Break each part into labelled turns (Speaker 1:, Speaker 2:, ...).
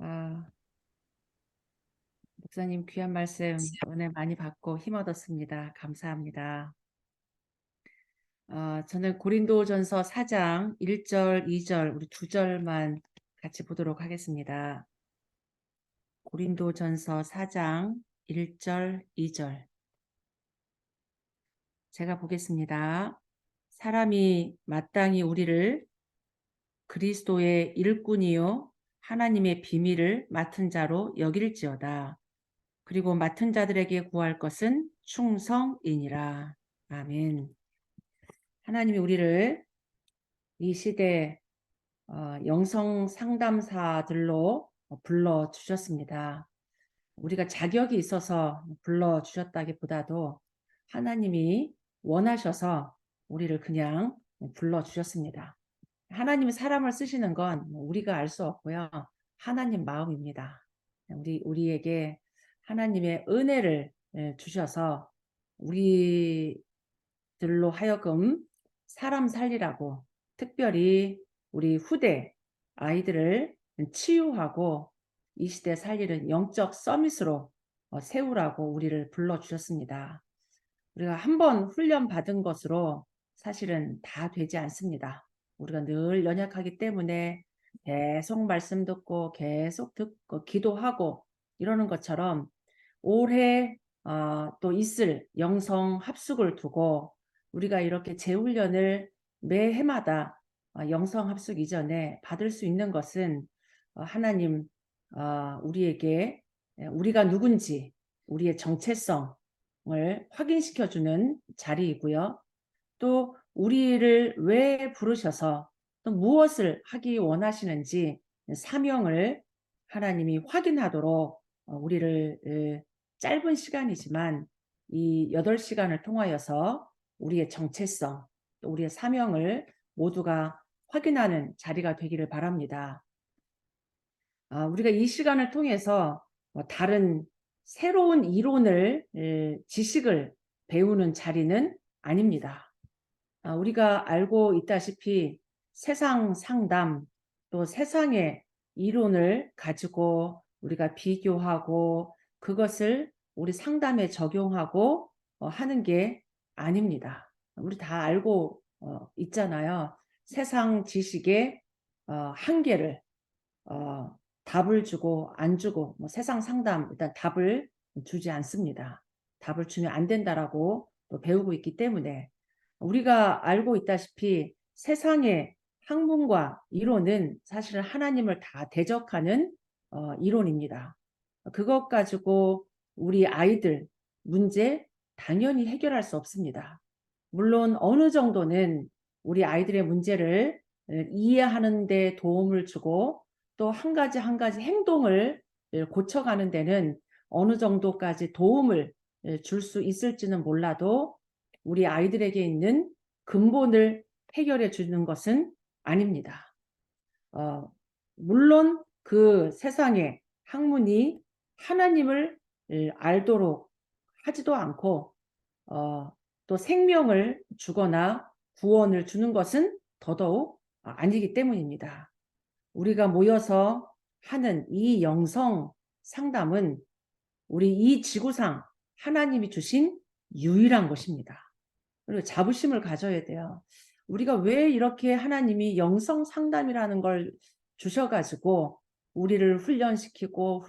Speaker 1: 아, 목사님 귀한 말씀 은혜 많이 받고 힘 얻었습니다. 감사합니다. 저는 고린도전서 4장 1절, 2절 우리 두 절만 같이 보도록 하겠습니다. 고린도전서 4장 1절, 2절 제가 보겠습니다. 사람이 마땅히 우리를 그리스도의 일꾼이요 하나님의 비밀을 맡은 자로 여길지어다. 그리고 맡은 자들에게 구할 것은 충성이니라. 아멘. 하나님이 우리를 이 시대 영성 상담사들로 불러주셨습니다. 우리가 자격이 있어서 불러주셨다기보다도 하나님이 원하셔서 우리를 그냥 불러주셨습니다. 하나님이 사람을 쓰시는 건 우리가 알 수 없고요. 하나님 마음입니다. 우리에게 하나님의 은혜를 주셔서 우리들로 하여금 사람 살리라고 특별히 우리 후대 아이들을 치유하고 이 시대 살리는 영적 서밋으로 세우라고 우리를 불러주셨습니다. 우리가 한번 훈련 받은 것으로 사실은 다 되지 않습니다. 우리가 늘 연약하기 때문에 계속 말씀 듣고 계속 듣고 기도하고 이러는 것처럼 올해 또 있을 영성 합숙을 두고 우리가 이렇게 재훈련을 매 해마다 영성 합숙 이전에 받을 수 있는 것은 하나님 우리에게 우리가 누군지 우리의 정체성을 확인시켜주는 자리이고요. 또 우리를 왜 부르셔서 또 무엇을 하기 원하시는지 사명을 하나님이 확인하도록 우리를 짧은 시간이지만 이 8시간을 통하여서 우리의 정체성, 또 우리의 사명을 모두가 확인하는 자리가 되기를 바랍니다. 우리가 이 시간을 통해서 다른 새로운 이론을, 지식을 배우는 자리는 아닙니다. 우리가 알고 있다시피 세상 상담, 또 세상의 이론을 가지고 우리가 비교하고 그것을 우리 상담에 적용하고 하는 게 아닙니다. 우리 다 알고 있잖아요. 세상 지식의 한계를 답을 주고 안 주고 세상 상담 일단 답을 주지 않습니다. 답을 주면 안 된다라고 또 배우고 있기 때문에 우리가 알고 있다시피 세상의 학문과 이론은 사실은 하나님을 다 대적하는 이론입니다. 그것 가지고 우리 아이들 문제 당연히 해결할 수 없습니다. 물론 어느 정도는 우리 아이들의 문제를 이해하는 데 도움을 주고 또 한 가지 한 가지 행동을 고쳐가는 데는 어느 정도까지 도움을 줄 수 있을지는 몰라도 우리 아이들에게 있는 근본을 해결해 주는 것은 아닙니다. 물론 그 세상의 학문이 하나님을 알도록 하지도 않고 또 생명을 주거나 구원을 주는 것은 더더욱 아니기 때문입니다. 우리가 모여서 하는 이 영성 상담은 우리 이 지구상 하나님이 주신 유일한 것입니다. 그리고 자부심을 가져야 돼요. 우리가 왜 이렇게 하나님이 영성 상담이라는 걸 주셔가지고 우리를 훈련시키고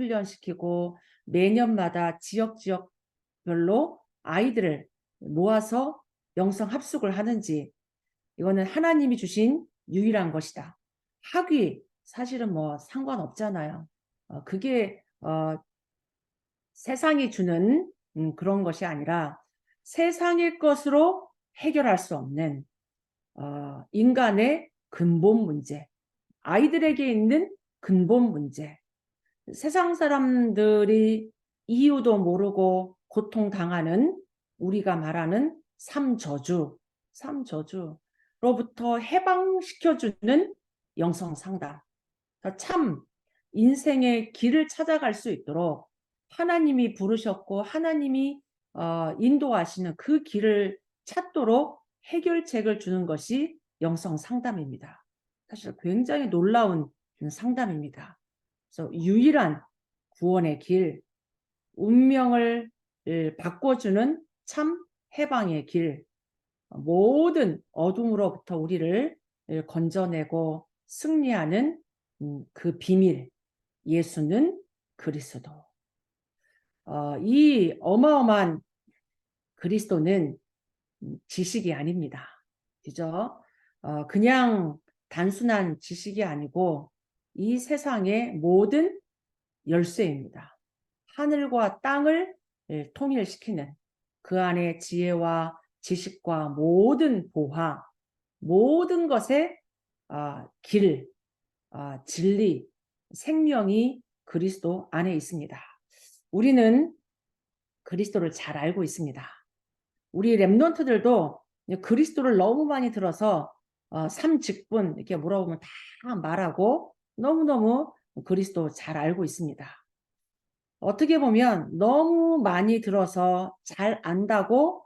Speaker 1: 매년마다 지역별로 아이들을 모아서 영성 합숙을 하는지 이거는 하나님이 주신 유일한 것이다. 학위 사실은 뭐 상관없잖아요. 그게 세상이 주는 그런 것이 아니라 세상의 것으로 해결할 수 없는 인간의 근본 문제, 아이들에게 있는 근본 문제, 세상 사람들이 이유도 모르고 고통당하는 우리가 말하는 삼저주로부터 해방시켜주는 영성 상담. 참 인생의 길을 찾아갈 수 있도록 하나님이 부르셨고 하나님이 인도하시는 그 길을 찾도록 해결책을 주는 것이 영성 상담입니다. 사실 굉장히 놀라운 상담입니다. 그래서 유일한 구원의 길, 운명을 바꿔주는 참 해방의 길, 모든 어둠으로부터 우리를 건져내고 승리하는 그 비밀, 예수는 그리스도. 이 어마어마한 그리스도는 지식이 아닙니다. 그죠? 그냥 단순한 지식이 아니고 이 세상의 모든 열쇠입니다. 하늘과 땅을 통일시키는 그 안에 지혜와 지식과 모든 보화, 모든 것의 길, 진리, 생명이 그리스도 안에 있습니다. 우리는 그리스도를 잘 알고 있습니다. 우리 랩런트들도 그리스도를 너무 많이 들어서 삼직분 이렇게 물어보면 다 말하고 너무너무 그리스도 잘 알고 있습니다. 어떻게 보면 너무 많이 들어서 잘 안다고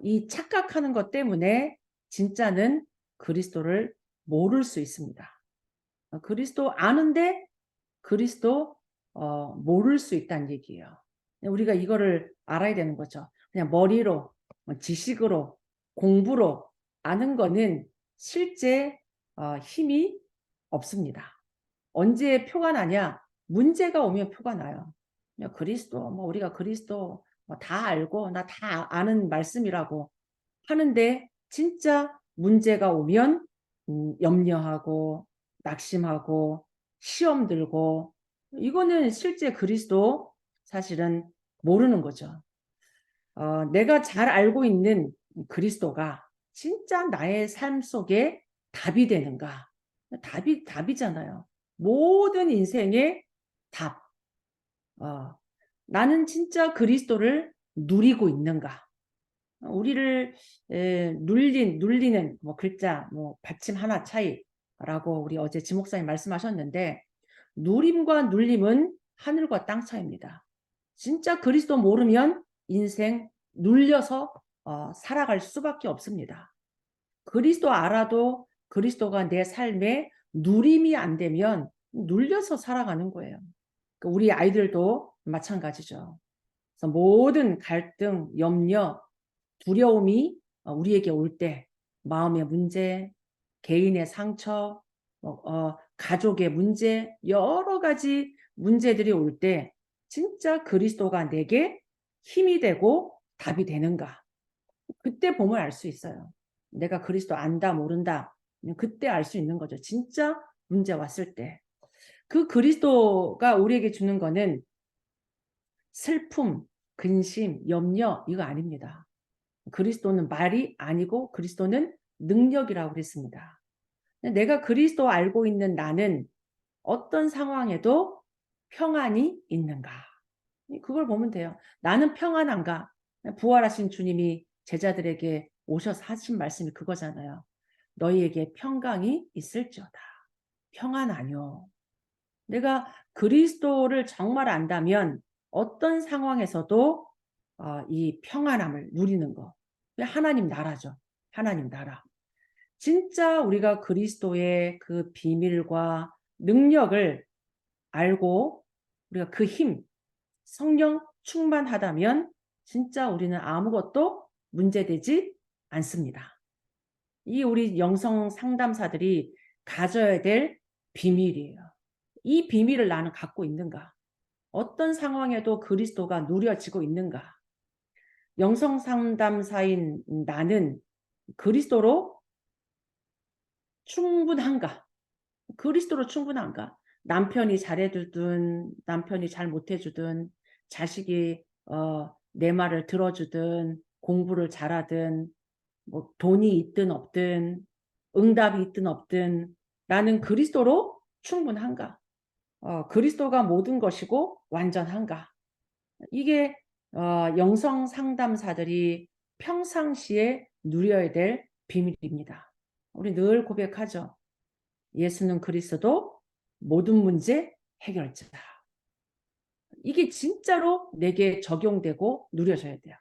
Speaker 1: 이 착각하는 것 때문에 진짜는 그리스도를 모를 수 있습니다. 그리스도 아는데 그리스도 모를 수 있다는 얘기예요. 우리가 이거를 알아야 되는 거죠. 그냥 머리로 지식으로 공부로 아는 거는 실제 힘이 없습니다. 언제 표가 나냐? 문제가 오면 표가 나요. 그리스도 뭐 우리가 그리스도 다 알고 나 다 아는 말씀이라고 하는데 진짜 문제가 오면 염려하고 낙심하고 시험 들고 이거는 실제 그리스도 사실은 모르는 거죠. 내가 잘 알고 있는 그리스도가 진짜 나의 삶 속에 답이 되는가? 답이잖아요. 모든 인생의 답. 나는 진짜 그리스도를 누리고 있는가? 우리를 눌리는 뭐 글자, 뭐 받침 하나 차이라고 우리 어제 지목사님 말씀하셨는데 누림과 눌림은 하늘과 땅 차이입니다. 진짜 그리스도 모르면 인생 눌려서 살아갈 수밖에 없습니다. 그리스도 알아도 그리스도가 내 삶에 누림이 안 되면 눌려서 살아가는 거예요. 우리 아이들도 마찬가지죠. 그래서 모든 갈등, 염려, 두려움이 우리에게 올 때 마음의 문제, 개인의 상처, 가족의 문제, 여러 가지 문제들이 올 때 진짜 그리스도가 내게 힘이 되고 답이 되는가? 그때 보면 알 수 있어요. 내가 그리스도 안다 모른다. 그때 알 수 있는 거죠. 진짜 문제 왔을 때. 그 그리스도가 우리에게 주는 거는 슬픔, 근심, 염려 이거 아닙니다. 그리스도는 말이 아니고 그리스도는 능력이라고 그랬습니다. 내가 그리스도 알고 있는 나는 어떤 상황에도 평안이 있는가? 그걸 보면 돼요. 나는 평안한가? 부활하신 주님이 제자들에게 오셔서 하신 말씀이 그거잖아요. 너희에게 평강이 있을지어다. 평안하뇨. 내가 그리스도를 정말 안다면 어떤 상황에서도 이 평안함을 누리는 거. 하나님 나라죠. 하나님 나라. 진짜 우리가 그리스도의 그 비밀과 능력을 알고 우리가 그 힘, 성령 충만하다면 진짜 우리는 아무것도 문제되지 않습니다. 이 우리 영성 상담사들이 가져야 될 비밀이에요. 이 비밀을 나는 갖고 있는가? 어떤 상황에도 그리스도가 누려지고 있는가? 영성 상담사인 나는 그리스도로 충분한가? 그리스도로 충분한가? 남편이 잘해주든 남편이 잘 못해주든 자식이 내 말을 들어주든 공부를 잘하든 뭐 돈이 있든 없든 응답이 있든 없든 나는 그리스도로 충분한가? 그리스도가 모든 것이고 완전한가? 이게 영성 상담사들이 평상시에 누려야 될 비밀입니다. 우리 늘 고백하죠. 예수는 그리스도 모든 문제 해결자다. 이게 진짜로 내게 적용되고 누려져야 돼요.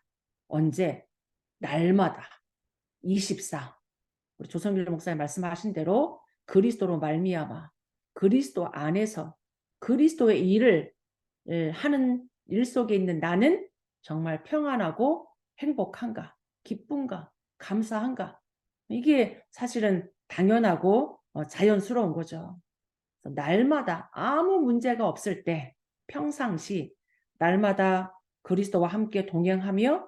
Speaker 1: 언제? 날마다. 24. 우리 조성길 목사님 말씀하신 대로 그리스도로 말미암아 그리스도 안에서 그리스도의 일을 하는 일 속에 있는 나는 정말 평안하고 행복한가, 기쁜가, 감사한가. 이게 사실은 당연하고 자연스러운 거죠. 날마다 아무 문제가 없을 때 평상시 날마다 그리스도와 함께 동행하며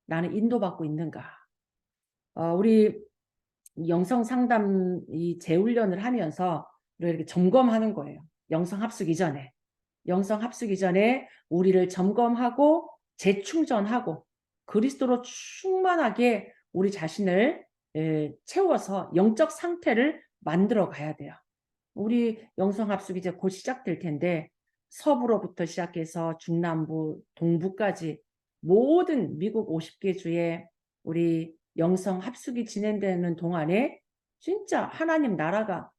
Speaker 1: 나는 인도받고 있는가. 우리 영성 상담 이 재훈련을 하면서 이렇게 점검하는 거예요. 영성 합숙 이전에. 영성 합숙 이전에 우리를 점검하고 재충전하고 그리스도로 충만하게 우리 자신을 채워서 영적 상태를 만들어 가야 돼요. 우리 영성 합숙이 이제 곧 시작될 텐데 서부로부터 시작해서 중남부, 동부까지 모든 미국 50개 주에 우리 영성 합숙이 진행되는 동안에 진짜 하나님 나라가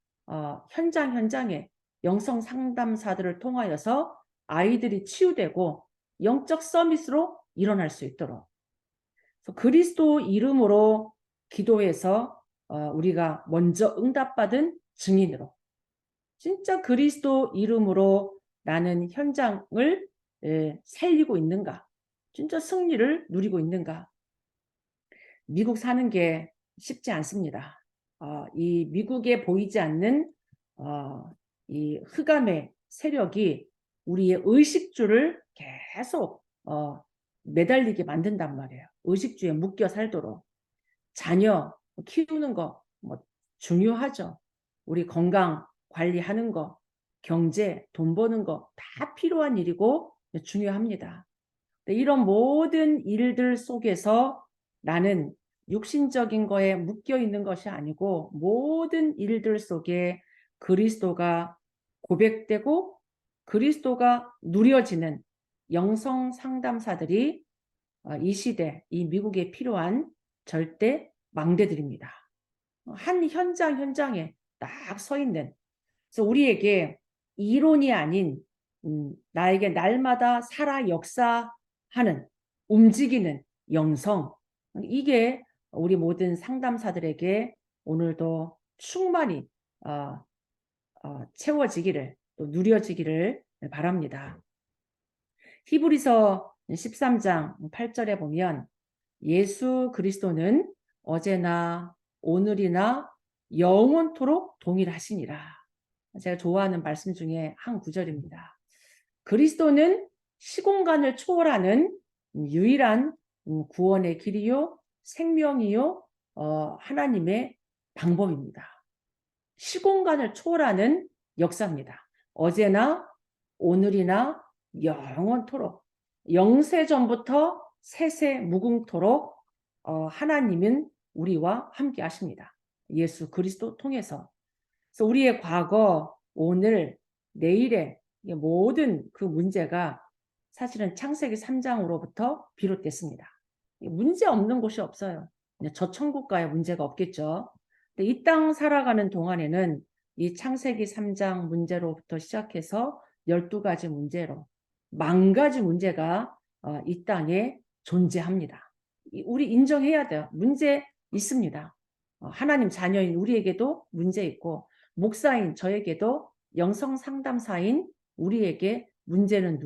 Speaker 1: 현장에 영성 상담사들을 통하여서 아이들이 치유되고 영적 서밋으로 일어날 수 있도록 그리스도 이름으로 기도해서 우리가 먼저 응답받은 증인으로 진짜 그리스도 이름으로 나는 현장을 살리고 있는가? 진짜 승리를 누리고 있는가? 미국 사는 게 쉽지 않습니다. 이 미국에 보이지 않는 이 흑암의 세력이 우리의 의식주를 계속 매달리게 만든단 말이에요. 의식주에 묶여 살도록. 자녀 키우는 거 뭐 중요하죠. 우리 건강 관리하는 거, 경제, 돈 버는 거 다 필요한 일이고 중요합니다. 이런 모든 일들 속에서 나는 육신적인 거에 묶여 있는 것이 아니고 모든 일들 속에 그리스도가 고백되고 그리스도가 누려지는 영성 상담사들이 이 시대, 이 미국에 필요한 절대 망대들입니다. 한 현장에 딱 서 있는. 그래서 우리에게 이론이 아닌 나에게 날마다 살아 역사하는 움직이는 영성. 이게 우리 모든 상담사들에게 오늘도 충만히 채워지기를 또 누려지기를 바랍니다. 히브리서 13장 8절에 보면 예수 그리스도는 어제나 오늘이나 영원토록 동일하시니라. 제가 좋아하는 말씀 중에 한 구절입니다. 그리스도는 시공간을 초월하는 유일한 구원의 길이요 생명이요 하나님의 방법입니다. 시공간을 초월하는 역사입니다. 어제나 오늘이나 영원토록 영세전부터 세세 무궁토록 하나님은 우리와 함께 하십니다. 예수 그리스도 통해서. 그래서 우리의 과거, 오늘, 내일의 모든 그 문제가 사실은 창세기 3장으로부터 비롯됐습니다. 문제 없는 곳이 없어요. 저 천국 가야 문제가 없겠죠. 이 땅 살아가는 동안에는 이 창세기 3장 문제로부터 시작해서 12가지 문제로 10,000가지 문제가 이 땅에 존재합니다. 우리 인정해야 돼요. 문제 있습니다. 하나님 자녀인 우리에게도 문제 있고 목사인 저에게도 영성 상담사인 우리에게 문제는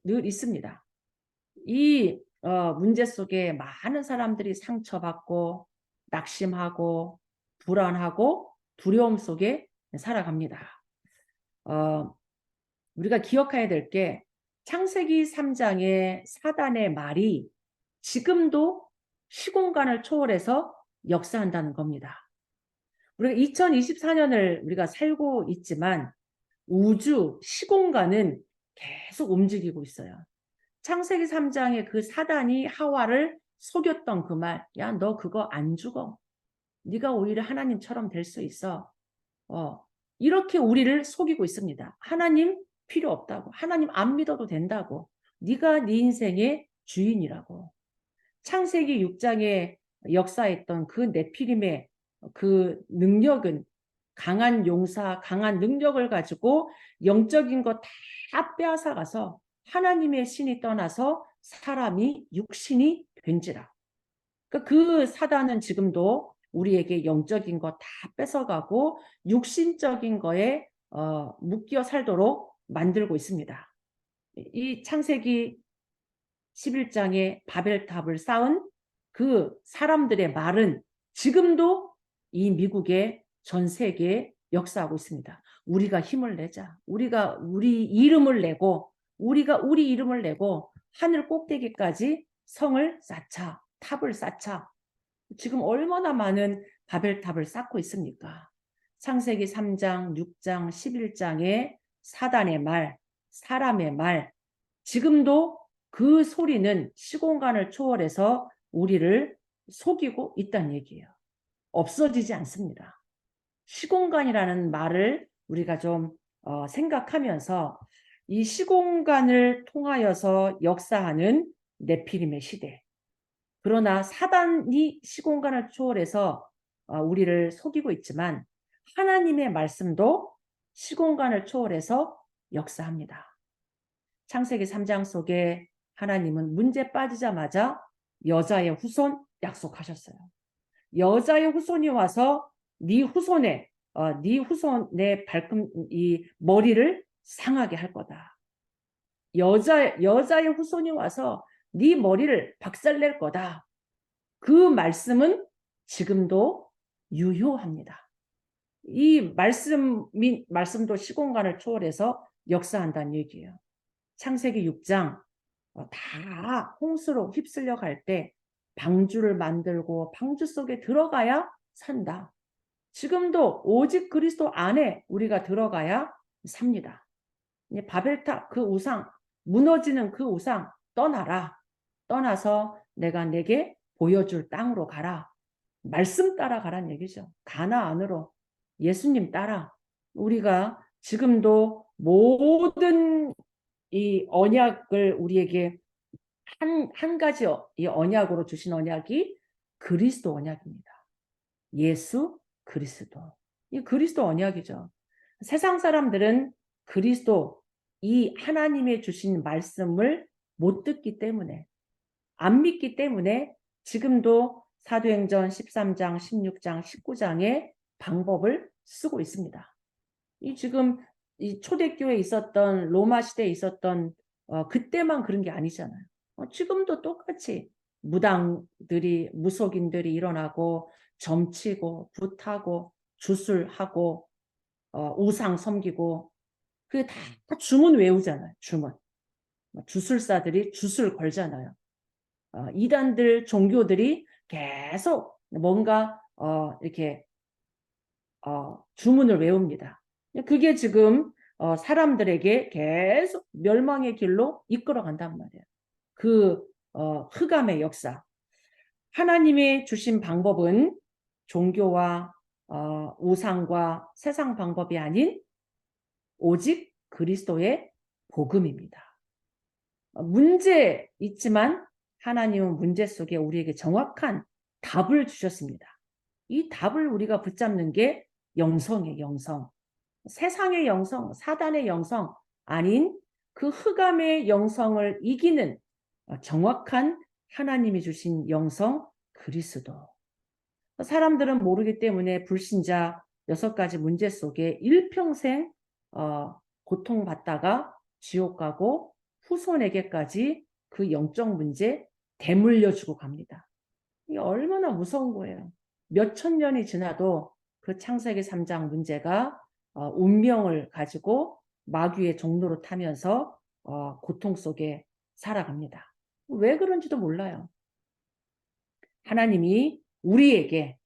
Speaker 1: 늘 있습니다. 이 문제 속에 많은 사람들이 상처받고 낙심하고 불안하고 두려움 속에 살아갑니다. 우리가 기억해야 될 게 창세기 3장의 사단의 말이 지금도 시공간을 초월해서 역사한다는 겁니다. 우리가 2024년을 우리가 살고 있지만 우주, 시공간은 계속 움직이고 있어요. 창세기 3장에 그 사단이 하와를 속였던 그 말, 야, 너 그거 안 죽어. 네가 오히려 하나님처럼 될 수 있어. 이렇게 우리를 속이고 있습니다. 하나님 필요 없다고. 하나님 안 믿어도 된다고. 네가 네 인생의 주인이라고. 창세기 6장에 역사했던 그 네피림의 그 능력은 강한 용사, 강한 능력을 가지고 영적인 거 다 빼앗아가서 하나님의 신이 떠나서 사람이 육신이 된지라. 그 사단은 지금도 우리에게 영적인 거 다 뺏어가고 육신적인 거에 묶여 살도록 만들고 있습니다. 이 창세기 11장에 바벨탑을 쌓은 그 사람들의 말은 지금도 이 미국의 전 세계에 역사하고 있습니다. 우리가 힘을 내자. 우리가 우리 이름을 내고 우리 이름을 내고 하늘 꼭대기까지 성을 쌓자. 탑을 쌓자. 지금 얼마나 많은 바벨탑을 쌓고 있습니까? 창세기 3장, 6장, 11장의 사단의 말, 사람의 말, 지금도 그 소리는 시공간을 초월해서 우리를 속이고 있다는 얘기예요. 없어지지 않습니다. 시공간이라는 말을 우리가 좀 생각하면서 이 시공간을 통하여서 역사하는 네피림의 시대. 그러나 사단이 시공간을 초월해서 우리를 속이고 있지만 하나님의 말씀도 시공간을 초월해서 역사합니다. 창세기 3장 속에 하나님은 문제 빠지자마자 여자의 후손 약속하셨어요. 여자의 후손이 와서 네 후손의 이 머리를 상하게 할 거다. 여자의 후손이 와서 네 머리를 박살낼 거다. 그 말씀은 지금도 유효합니다. 이 말씀도 시공간을 초월해서 역사한다는 얘기예요. 창세기 6장 다 홍수로 휩쓸려 갈 때 방주를 만들고 방주 속에 들어가야 산다. 지금도 오직 그리스도 안에 우리가 들어가야 삽니다. 바벨탑 그 우상, 무너지는 그 우상 떠나라. 떠나서 내가 내게 보여줄 땅으로 가라. 말씀 따라가란 얘기죠. 가나안으로 예수님 따라. 우리가 지금도 모든 이 언약을 우리에게 한 가지 이 언약으로 주신 언약이 그리스도 언약입니다. 예수 그리스도. 이 그리스도 언약이죠. 세상 사람들은 그리스도 이 하나님의 주신 말씀을 못 듣기 때문에 안 믿기 때문에 지금도 사도행전 13장, 16장, 19장의 방법을 쓰고 있습니다. 이 지금 이 초대교회에 있었던 로마 시대에 있었던 그때만 그런 게 아니잖아요. 지금도 똑같이 무속인들이 일어나고 점치고 붓하고 주술하고 우상 섬기고 그게 다 주문 외우잖아요. 주문. 주술사들이 주술 걸잖아요. 이단들 종교들이 계속 뭔가 이렇게 주문을 외웁니다. 그게 지금 사람들에게 계속 멸망의 길로 이끌어간단 말이에요. 그 흑암의 역사. 하나님의 주신 방법은 종교와 우상과 세상 방법이 아닌 오직 그리스도의 복음입니다. 문제 있지만 하나님은 문제 속에 우리에게 정확한 답을 주셨습니다. 이 답을 우리가 붙잡는 게 영성이에요. 영성. 세상의 영성, 사단의 영성 아닌 그 흑암의 영성을 이기는 정확한 하나님이 주신 영성 그리스도. 사람들은 모르기 때문에 불신자 6가지 문제 속에 일평생 고통받다가 지옥 가고 후손에게까지 그 영적 문제 대물려주고 갑니다. 이게 얼마나 무서운 거예요. 몇천 년이 지나도 그 창세기 3장 문제가 운명을 가지고 마귀의 종로로 타면서 고통 속에 살아갑니다. 왜 그런지도 몰라요. 하나님이 우리에게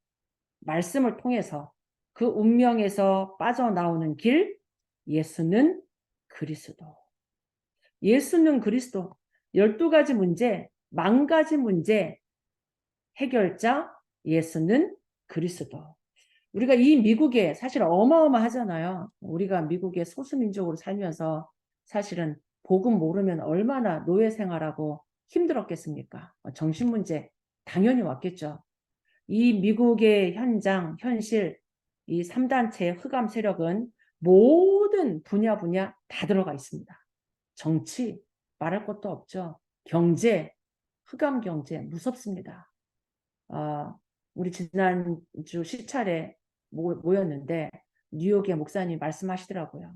Speaker 1: 말씀을 통해서 그 운명에서 빠져나오는 길, 예수는 그리스도. 예수는 그리스도. 12가지 문제, 10,000가지 문제 해결자 예수는 그리스도. 우리가 이 미국에 사실 어마어마하잖아요. 우리가 미국의 소수민족으로 살면서 사실은 복음 모르면 얼마나 노예 생활하고 힘들었겠습니까? 정신문제 당연히 왔겠죠. 이 미국의 현장, 현실, 이 3단체의 흑암 세력은 모든 분야 다 들어가 있습니다. 정치, 말할 것도 없죠. 경제, 흑암 경제 무섭습니다. 우리 지난주 시찰에 모였는데 뉴욕의 목사님 말씀하시더라고요.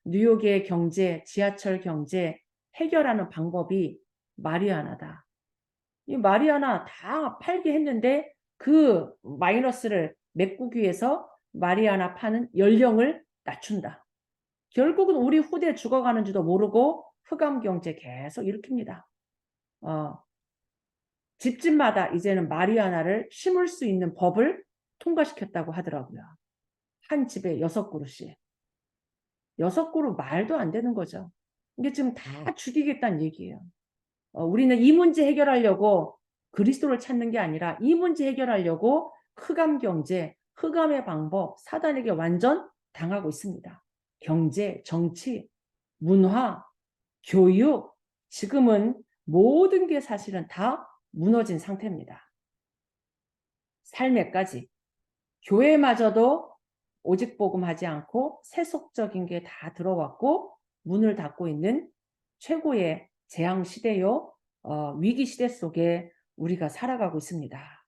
Speaker 1: 뉴욕의 경제, 지하철 경제 해결하는 방법이 마리아나다. 이 마리아나 다 팔게 했는데 그 마이너스를 메꾸기 위해서 마리아나 파는 연령을 낮춘다. 결국은 우리 후대 죽어가는지도 모르고 흑암 경제 계속 일으킵니다. 집집마다 이제는 마리아나를 심을 수 있는 법을 통과시켰다고 하더라고요. 한 집에 6그루씩. 6그루 말도 안 되는 거죠. 이게 지금 다 죽이겠다는 얘기예요. 우리는 이 문제 해결하려고 그리스도를 찾는 게 아니라 이 문제 해결하려고 흑암 경제, 흑암의 방법, 사단에게 완전 당하고 있습니다. 경제, 정치, 문화, 교육, 지금은 모든 게 사실은 다 무너진 상태입니다. 삶에까지. 교회마저도 오직 복음하지 않고 세속적인 게 다 들어왔고 문을 닫고 있는 최고의 재앙 시대요, 위기 시대 속에 우리가 살아가고 있습니다.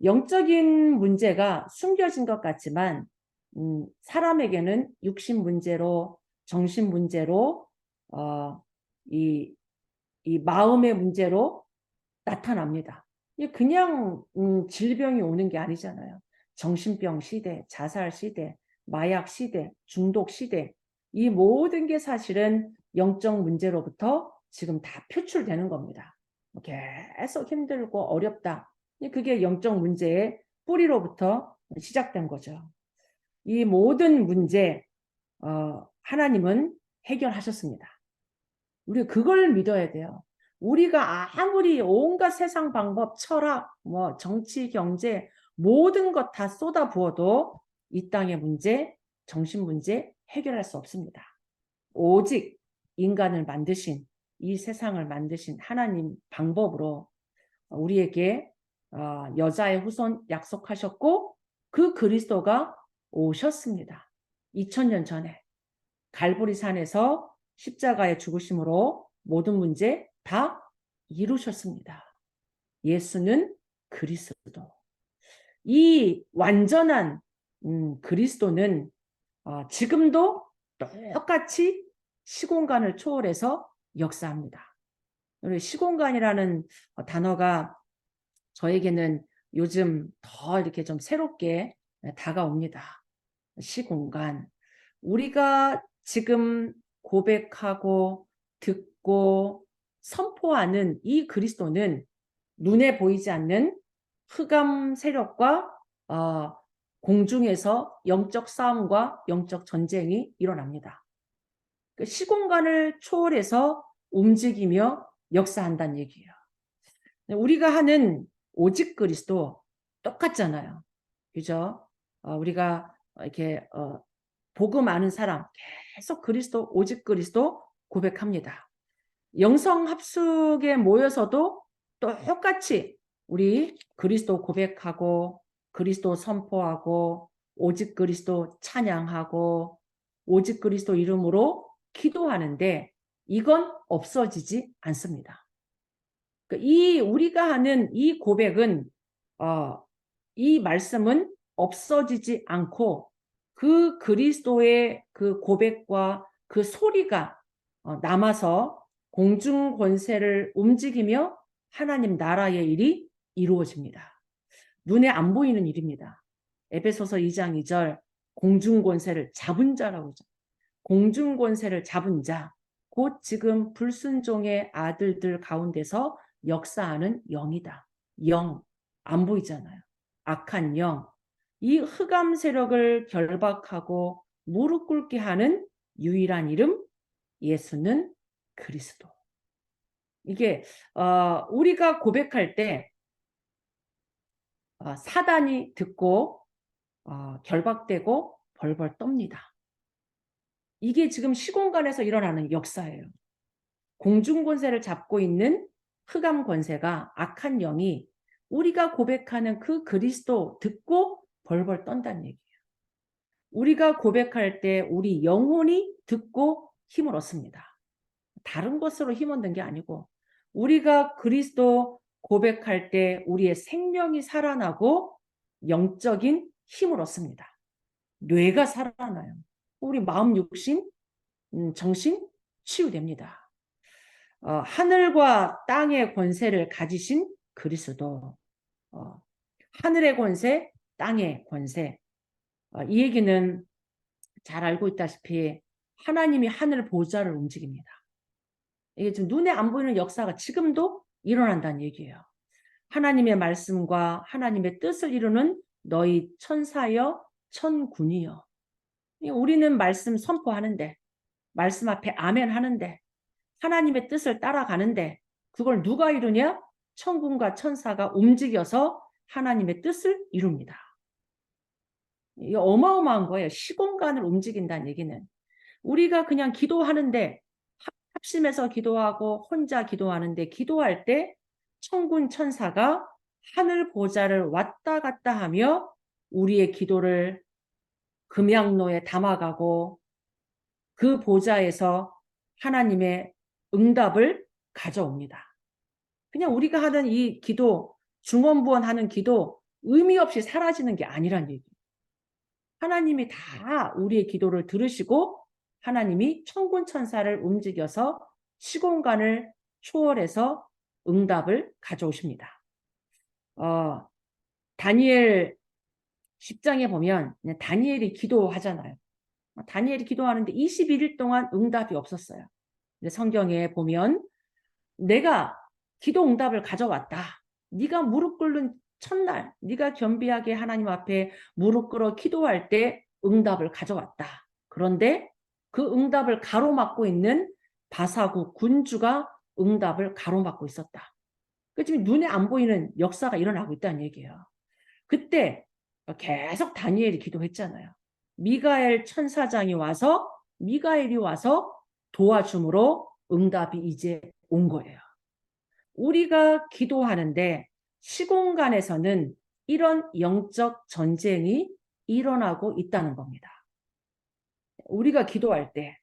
Speaker 1: 영적인 문제가 숨겨진 것 같지만 사람에게는 육신 문제로, 정신 문제로, 이 마음의 문제로 나타납니다. 그냥 질병이 오는 게 아니잖아요. 정신병 시대, 자살 시대, 마약 시대, 중독 시대, 이 모든 게 사실은 영적 문제로부터 지금 다 표출되는 겁니다. 계속 힘들고 어렵다. 그게 영적 문제의 뿌리로부터 시작된 거죠. 이 모든 문제 하나님은 해결하셨습니다. 우리 그걸 믿어야 돼요. 우리가 아무리 온갖 세상 방법, 철학, 정치, 경제 모든 것 다 쏟아부어도 이 땅의 문제, 정신 문제 해결할 수 없습니다. 오직 인간을 만드신, 이 세상을 만드신 하나님 방법으로 우리에게 여자의 후손 약속하셨고 그 그리스도가 오셨습니다. 2000년 전에 갈보리산에서 십자가의 죽으심으로 모든 문제 다 이루셨습니다. 예수는 그리스도. 이 완전한 그리스도는 지금도 똑같이 시공간을 초월해서 역사합니다. 시공간이라는 단어가 저에게는 요즘 더 이렇게 좀 새롭게 다가옵니다. 시공간. 우리가 지금 고백하고 듣고 선포하는 이 그리스도는 눈에 보이지 않는 흑암 세력과 공중에서 영적 싸움과 영적 전쟁이 일어납니다. 시공간을 초월해서 움직이며 역사한다는 얘기예요. 우리가 하는 오직 그리스도 똑같잖아요. 그죠? 우리가 이렇게 복음 아는 사람 계속 그리스도, 오직 그리스도 고백합니다. 영성 합숙에 모여서도 똑같이 우리 그리스도 고백하고 그리스도 선포하고 오직 그리스도 찬양하고 오직 그리스도 이름으로 기도하는데 이건 없어지지 않습니다. 이 우리가 하는 이 고백은 이 말씀은 없어지지 않고 그 그리스도의 그 고백과 그 소리가 남아서 공중 권세를 움직이며 하나님 나라의 일이 이루어집니다. 눈에 안 보이는 일입니다. 에베소서 2장 2절 공중 권세를 잡은 자라고 하죠. 공중 권세를 잡은 자, 곧 지금 불순종의 아들들 가운데서 역사하는 영이다. 영, 안 보이잖아요. 악한 영. 이 흑암 세력을 결박하고 무릎 꿇게 하는 유일한 이름, 예수는 그리스도. 이게 우리가 고백할 때 사단이 듣고 결박되고 벌벌 떱니다. 이게 지금 시공간에서 일어나는 역사예요. 공중 권세를 잡고 있는 흑암 권세가, 악한 영이 우리가 고백하는 그 그리스도 듣고 벌벌 떤다는 얘기예요. 우리가 고백할 때 우리 영혼이 듣고 힘을 얻습니다. 다른 것으로 힘 얻는 게 아니고 우리가 그리스도 고백할 때 우리의 생명이 살아나고 영적인 힘을 얻습니다. 뇌가 살아나요. 우리 마음, 육신, 정신 치유됩니다. 하늘과 땅의 권세를 가지신 그리스도, 하늘의 권세, 땅의 권세. 이 얘기는 잘 알고 있다시피 하나님이 하늘 보좌를 움직입니다. 이게 지금 눈에 안 보이는 역사가 지금도 일어난다는 얘기예요. 하나님의 말씀과 하나님의 뜻을 이루는 너희 천사여 천군이여. 우리는 말씀 선포하는데, 말씀 앞에 아멘 하는데, 하나님의 뜻을 따라가는데, 그걸 누가 이루냐? 천군과 천사가 움직여서 하나님의 뜻을 이룹니다. 이게 어마어마한 거예요. 시공간을 움직인다는 얘기는. 우리가 그냥 기도하는데, 합심해서 기도하고 혼자 기도하는데, 기도할 때 천군 천사가 하늘 보좌를 왔다 갔다 하며 우리의 기도를 금양로에 담아가고 그 보좌에서 하나님의 응답을 가져옵니다. 그냥 우리가 하는 이 기도, 중언부언하는 기도 의미 없이 사라지는 게 아니란 얘기예요. 하나님이 다 우리의 기도를 들으시고 하나님이 천군 천사를 움직여서 시공간을 초월해서 응답을 가져오십니다. 다니엘 10장에 보면 다니엘이 기도하잖아요. 다니엘이 기도하는데 21일 동안 응답이 없었어요. 성경에 보면 내가 기도 응답을 가져왔다. 네가 무릎 꿇는 첫날, 네가 겸비하게 하나님 앞에 무릎 꿇어 기도할 때 응답을 가져왔다. 그런데 그 응답을 가로막고 있는 바사국 군주가 응답을 가로막고 있었다. 지금 눈에 안 보이는 역사가 일어나고 있다는 얘기예요. 그때 계속 다니엘이 기도했잖아요. 미가엘 천사장이 와서 미가엘이 와서 도와줌으로 응답이 이제 온 거예요. 우리가 기도하는데 시공간에서는 이런 영적 전쟁이 일어나고 있다는 겁니다. 우리가 기도할 때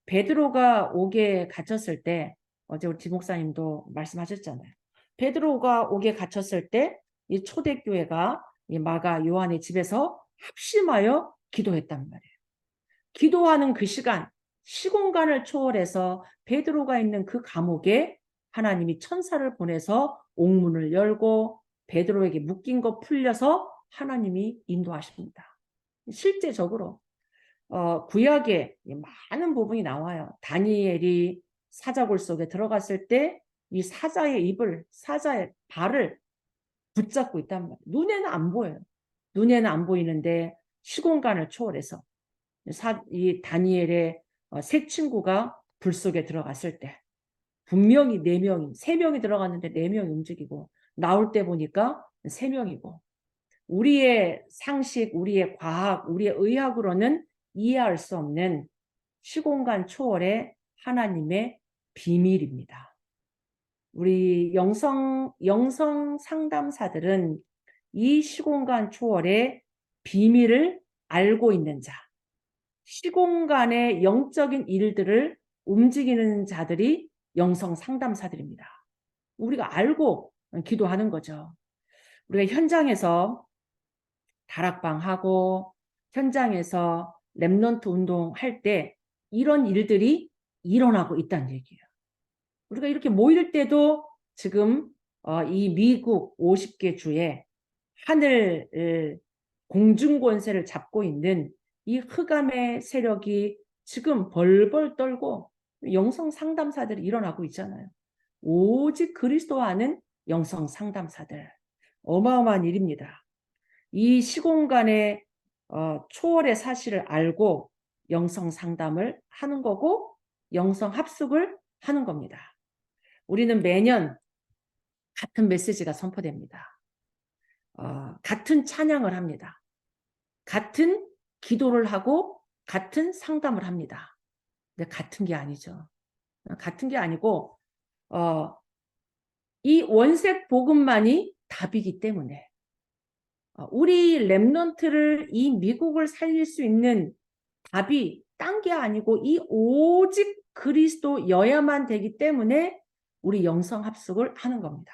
Speaker 1: 베드로가 옥에 갇혔을 때 어제 우리 지목사님도 말씀하셨잖아요. 베드로가 옥에 갇혔을 때 이 초대교회가 이 마가 요한의 집에서 합심하여 기도했단 말이에요. 기도하는 그 시간, 시공간을 초월해서 베드로가 있는 그 감옥에 하나님이 천사를 보내서 옥문을 열고 베드로에게 묶인 거 풀려서 하나님이 인도하십니다. 실제적으로 구약에 많은 부분이 나와요. 다니엘이 사자굴 속에 들어갔을 때 이 사자의 입을, 사자의 발을 붙잡고 있단 말이에요. 눈에는 안 보여요. 눈에는 안 보이는데 시공간을 초월해서 이 다니엘의 세 친구가 불 속에 들어갔을 때 분명히 4명이, 3명이 들어갔는데 4명이 움직이고 나올 때 보니까 3명이고 우리의 상식, 우리의 과학, 우리의 의학으로는 이해할 수 없는 시공간 초월의 하나님의 비밀입니다. 우리 영성 상담사들은 이 시공간 초월의 비밀을 알고 있는 자, 시공간의 영적인 일들을 움직이는 자들이 영성 상담사들입니다. 우리가 알고 기도하는 거죠. 우리가 현장에서 다락방하고 현장에서 렘넌트 운동할 때 이런 일들이 일어나고 있다는 얘기예요. 우리가 이렇게 모일 때도 지금 이 미국 50개 주에 하늘 공중 권세를 잡고 있는 이 흑암의 세력이 지금 벌벌 떨고 영성 상담사들이 일어나고 있잖아요. 오직 그리스도 아는 영성 상담사들. 어마어마한 일입니다. 이 시공간의 초월의 사실을 알고 영성 상담을 하는 거고 영성 합숙을 하는 겁니다. 우리는 매년 같은 메시지가 선포됩니다. 같은 찬양을 합니다. 같은 기도를 하고 같은 상담을 합니다. 근데 같은 게 아니죠. 같은 게 아니고 이 원색 복음만이 답이기 때문에 우리 렘넌트를 이 미국을 살릴 수 있는 답이 딴 게 아니고 이 오직 그리스도여야만 되기 때문에 우리 영성 합숙을 하는 겁니다.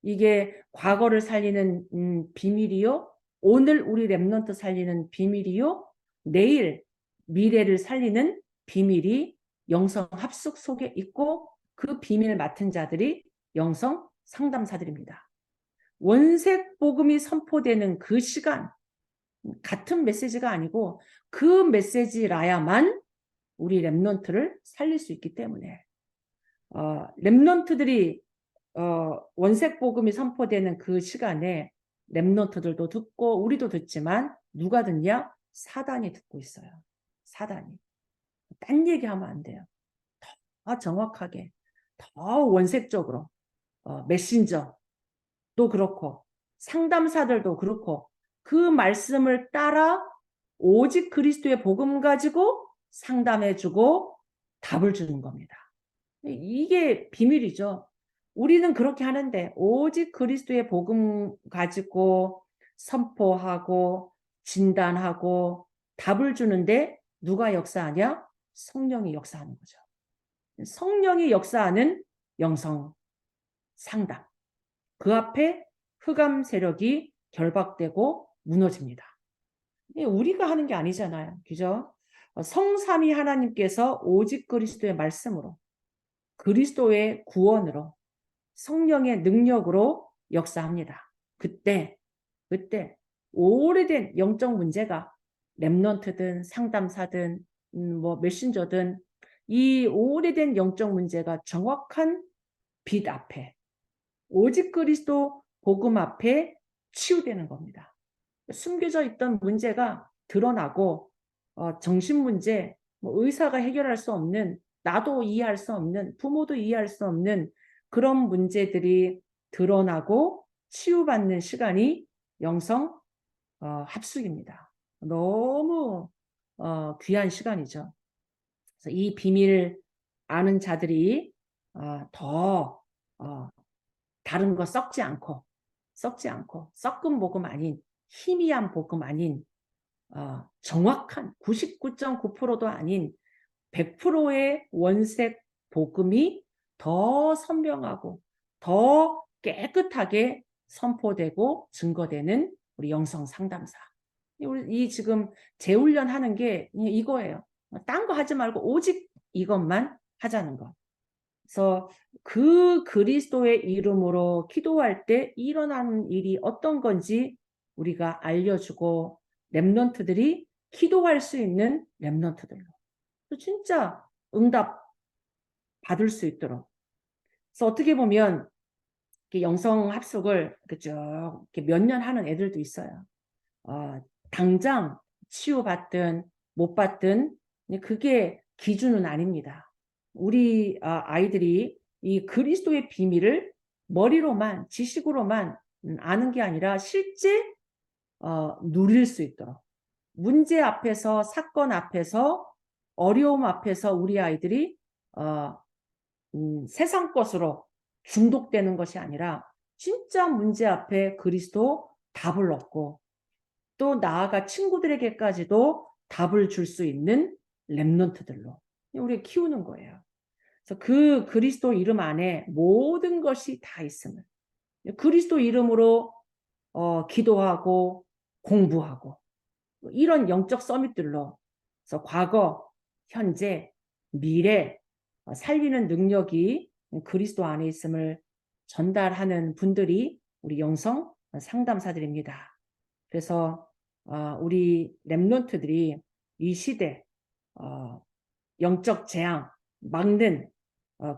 Speaker 1: 이게 과거를 살리는 비밀이요. 오늘 우리 렘넌트 살리는 비밀이요. 내일 미래를 살리는 비밀이 영성 합숙 속에 있고 그 비밀을 맡은 자들이 영성 상담사들입니다. 원색 복음이 선포되는 그 시간, 같은 메시지가 아니고 그 메시지라야만 우리 렘넌트를 살릴 수 있기 때문에 렘넌트들이 원색 복음이 선포되는 그 시간에 렘넌트들도 듣고 우리도 듣지만 누가 듣냐? 사단이 듣고 있어요. 사단이. 딴 얘기하면 안 돼요. 더 정확하게, 더 원색적으로 메신저도 그렇고 상담사들도 그렇고 그 말씀을 따라 오직 그리스도의 복음 가지고 상담해주고 답을 주는 겁니다. 이게 비밀이죠. 우리는 그렇게 하는데 오직 그리스도의 복음 가지고 선포하고 진단하고 답을 주는데 누가 역사하냐? 성령이 역사하는 거죠. 성령이 역사하는 영성 상담. 그 앞에 흑암 세력이 결박되고 무너집니다. 우리가 하는 게 아니잖아요. 그죠? 성삼위 하나님께서 오직 그리스도의 말씀으로 그리스도의 구원으로 성령의 능력으로 역사합니다. 그때 오래된 영적 문제가 렘넌트든 상담사든 뭐 메신저든 이 오래된 영적 문제가 정확한 빛 앞에 오직 그리스도 복음 앞에 치유되는 겁니다. 숨겨져 있던 문제가 드러나고 정신 문제, 뭐 의사가 해결할 수 없는, 나도 이해할 수 없는, 부모도 이해할 수 없는 그런 문제들이 드러나고 치유받는 시간이 영성 합숙입니다. 너무 귀한 시간이죠. 그래서 이 비밀을 아는 자들이 더 다른 거 썩지 않고 썩은 복음 아닌 희미한 복음 아닌 정확한 99.9%도 아닌 100%의 원색 복음이 더 선명하고 더 깨끗하게 선포되고 증거되는 우리 영성 상담사. 이 지금 재훈련 하는 게 이거예요. 딴 거 하지 말고 오직 이것만 하자는 거. 그래서 그 그리스도의 이름으로 기도할 때 일어나는 일이 어떤 건지 우리가 알려주고 렘넌트들이 기도할 수 있는 렘넌트들로 진짜 응답 받을 수 있도록. 그래서 어떻게 보면 영성 합숙을 쭉 몇 년 하는 애들도 있어요. 당장 치유받든 못 받든 그게 기준은 아닙니다. 우리 아이들이 이 그리스도의 비밀을 머리로만 지식으로만 아는 게 아니라 실제 누릴 수 있도록 문제 앞에서 사건 앞에서 어려움 앞에서 우리 아이들이 세상 것으로 중독되는 것이 아니라 진짜 문제 앞에 그리스도 답을 얻고 또 나아가 친구들에게까지도 답을 줄 수 있는 렘넌트들로 우리 키우는 거예요. 그래서 그 그리스도 이름 안에 모든 것이 다 있음을 그리스도 이름으로 기도하고 공부하고 이런 영적 서밋들로 그래서 과거, 현재, 미래 살리는 능력이 그리스도 안에 있음을 전달하는 분들이 우리 영성 상담사들입니다. 그래서 우리 렘넌트들이 이 시대 영적 재앙 막는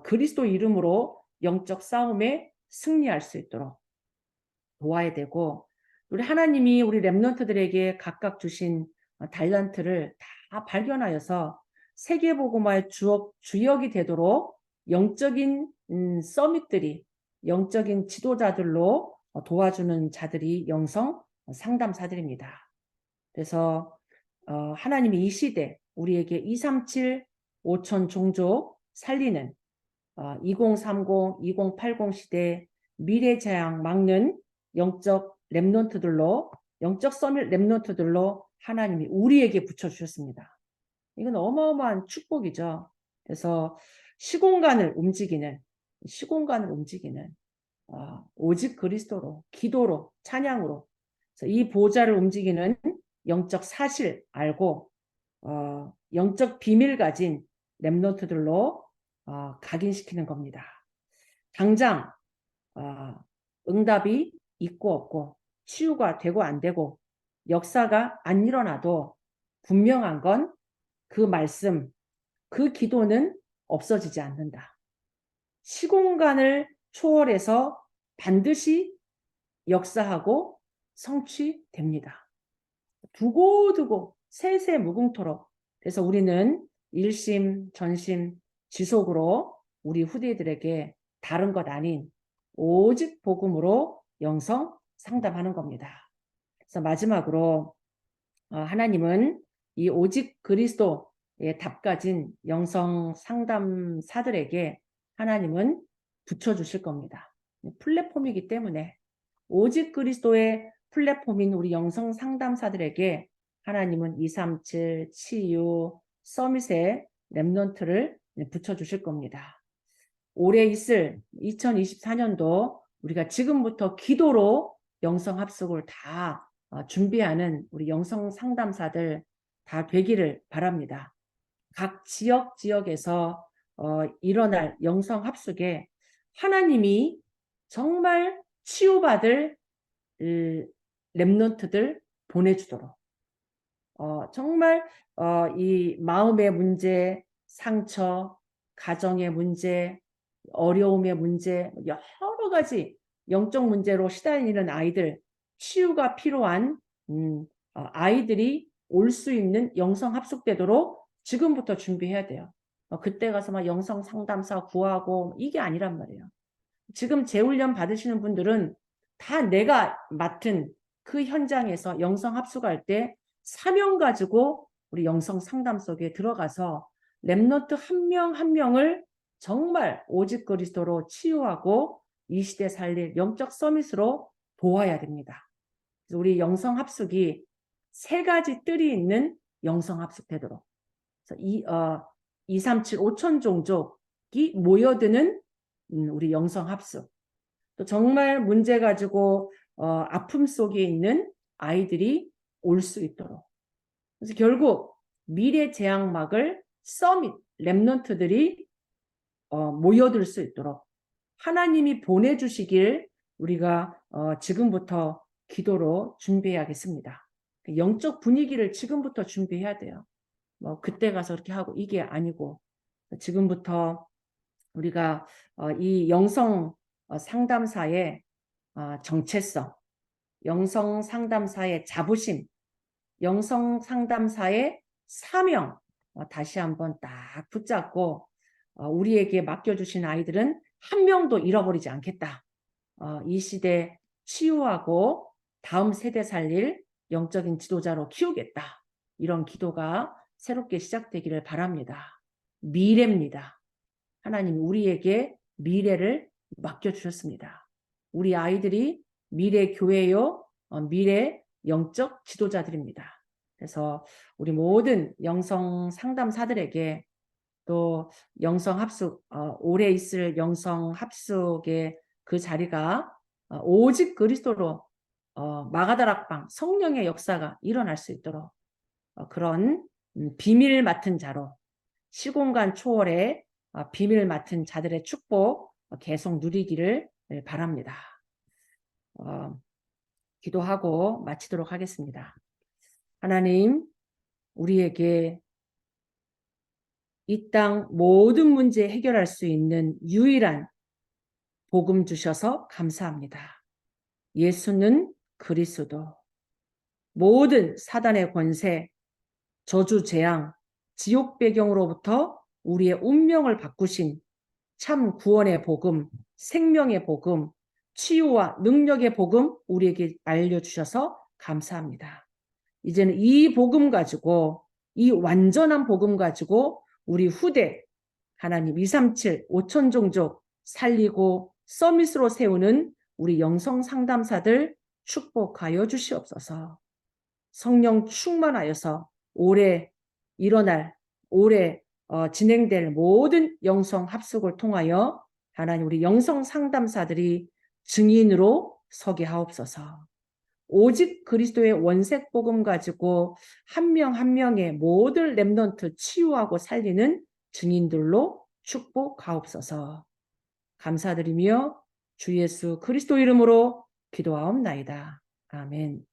Speaker 1: 그리스도 이름으로 영적 싸움에 승리할 수 있도록 도와야 되고 우리 하나님이 우리 렘넌트들에게 각각 주신 달란트를 다 발견하여서 세계복음화의 주역이 되도록 영적인 서밋들이 영적인 지도자들로 도와주는 자들이 영성 상담사들입니다. 그래서 하나님이 이 시대 우리에게 237 5천 종족 살리는 2030, 2080 시대 미래 재앙 막는 영적 렘넌트들로 영적 서밋 렘넌트들로 하나님이 우리에게 붙여주셨습니다. 이건 어마어마한 축복이죠. 그래서 시공간을 움직이는 오직 그리스도로 기도로 찬양으로 이 보좌를 움직이는 영적 사실 알고 영적 비밀 가진 렘넌트들로 각인시키는 겁니다. 당장 응답이 있고 없고 치유가 되고 안 되고 역사가 안 일어나도 분명한 건 그 말씀, 그 기도는 없어지지 않는다. 시공간을 초월해서 반드시 역사하고 성취됩니다. 두고두고 세세무궁토록. 그래서 우리는 일심 전심 지속으로 우리 후대들에게 다른 것 아닌 오직 복음으로 영성 상담하는 겁니다. 그래서 마지막으로 하나님은 이 오직 그리스도의 답 가진 영성 상담사들에게 하나님은 붙여주실 겁니다. 플랫폼이기 때문에 오직 그리스도의 플랫폼인 우리 영성 상담사들에게 하나님은 237 치유 서밋의 렘넌트를 붙여주실 겁니다. 올해 있을 2024년도 우리가 지금부터 기도로 영성 합숙을 다 준비하는 우리 영성 상담사들 다 되기를 바랍니다. 각 지역에서 일어날 영성 합숙에 하나님이 정말 치유받을 렘넌트들 보내주도록 정말 이 마음의 문제, 상처, 가정의 문제, 어려움의 문제, 여러 가지 영적 문제로 시달리는 아이들, 치유가 필요한 아이들이 올 수 있는 영성 합숙되도록 지금부터 준비해야 돼요. 그때 가서 막 영성 상담사 구하고 이게 아니란 말이에요. 지금 재훈련 받으시는 분들은 다 내가 맡은 그 현장에서 영성 합숙할 때 사명 가지고 우리 영성 상담 속에 들어가서 렘넌트 한 명 한 명을 정말 오직 그리스도로 치유하고 이 시대 살릴 영적 서밋으로 도와야 됩니다. 그래서 우리 영성 합숙이 세 가지 뜰이 있는 영성 합숙 되도록. 그래서 237 5천 종족이 모여드는 우리 영성 합숙. 또 정말 문제 가지고 아픔 속에 있는 아이들이 올 수 있도록. 그래서 결국 미래 재앙막을 서밋 렘넌트들이 모여들 수 있도록 하나님이 보내주시길 우리가 지금부터 기도로 준비해야겠습니다. 영적 분위기를 지금부터 준비해야 돼요. 뭐 그때 가서 이렇게 하고 이게 아니고 지금부터 우리가 이 영성 상담사의 정체성, 영성 상담사의 자부심, 영성 상담사의 사명 다시 한번 딱 붙잡고 우리에게 맡겨주신 아이들은 한 명도 잃어버리지 않겠다. 이 시대 치유하고 다음 세대 살릴 영적인 지도자로 키우겠다. 이런 기도가 새롭게 시작되기를 바랍니다. 미래입니다. 하나님 우리에게 미래를 맡겨주셨습니다. 우리 아이들이 미래 교회요, 미래 영적 지도자들입니다. 그래서 우리 모든 영성 상담사들에게 또 영성 합숙, 오래 있을 영성 합숙의 그 자리가 오직 그리스도로 마가다락방 성령의 역사가 일어날 수 있도록 그런 비밀 맡은 자로 시공간 초월의 비밀 맡은 자들의 축복 계속 누리기를 바랍니다. 기도하고 마치도록 하겠습니다. 하나님, 우리에게 이 땅 모든 문제 해결할 수 있는 유일한 복음 주셔서 감사합니다. 예수는 그리스도. 모든 사단의 권세, 저주 재앙, 지옥 배경으로부터 우리의 운명을 바꾸신 참 구원의 복음, 생명의 복음, 치유와 능력의 복음 우리에게 알려주셔서 감사합니다. 이제는 이 복음 가지고 이 완전한 복음 가지고 우리 후대 하나님 237 5천 종족 살리고 서밋으로 세우는 우리 영성 상담사들 축복하여 주시옵소서. 성령 충만하여서 올해 일어날 올해 진행될 모든 영성 합숙을 통하여 하나님 우리 영성 상담사들이 증인으로 서게 하옵소서. 오직 그리스도의 원색 복음 가지고 한 명 한 명의 모든 렘넌트 치유하고 살리는 증인들로 축복하옵소서. 감사드리며 주 예수 그리스도 이름으로 기도하옵나이다. 아멘.